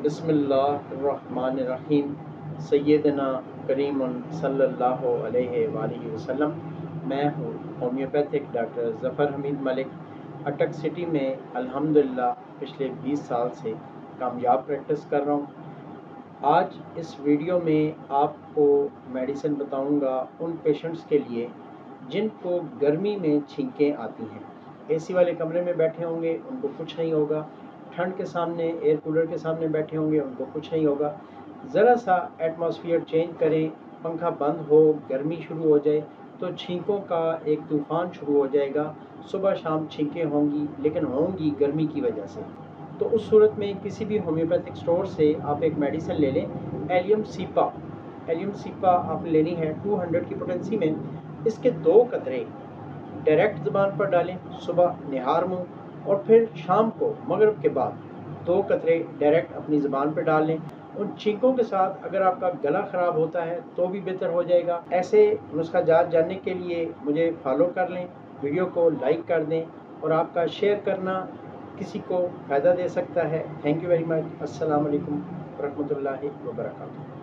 बिस्मिल्लाहिर्रहमानिर्रहीम। सैयदना करीम सल्लल्लाहु अलैहि वालैहि वसल्लम। मैं हूँ होम्योपैथिक डॉक्टर ज़फ़र हमीद मलिक, अटक सिटी में अल्हम्दुलिल्लाह पिछले 20 साल से कामयाब प्रैक्टिस कर रहा हूँ। आज इस वीडियो में आपको मेडिसिन बताऊँगा उन पेशेंट्स के लिए जिनको गर्मी में छींकें आती हैं। एसी वाले कमरे में बैठे होंगे उनको कुछ नहीं होगा, ठंड के सामने एयर कूलर के सामने बैठे होंगे उनको कुछ नहीं होगा। ज़रा सा एटमॉस्फेयर चेंज करें, पंखा बंद हो, गर्मी शुरू हो जाए तो छींकों का एक तूफ़ान शुरू हो जाएगा। सुबह शाम छींकें होंगी, लेकिन होंगी गर्मी की वजह से। तो उस सूरत में किसी भी होम्योपैथिक स्टोर से आप एक मेडिसिन ले लें, एलियम सीपा। एलियम सीपा आपने लेनी है 200 की पोटेंसी में। इसके 2 कतरे डायरेक्ट ज़बान पर डालें सुबह निहार मुँह, और फिर शाम को मगरिब के बाद 2 कतरे डायरेक्ट अपनी ज़बान पर डाल लें। उन छींकों के साथ अगर आपका गला ख़राब होता है तो भी बेहतर हो जाएगा। ऐसे नुस्खा जात जानने के लिए मुझे फॉलो कर लें, वीडियो को लाइक कर दें, और आपका शेयर करना किसी को फ़ायदा दे सकता है। Thank you very much. अस्सलाम वालेकुम रहमतुल्लाहि व बरकातहू।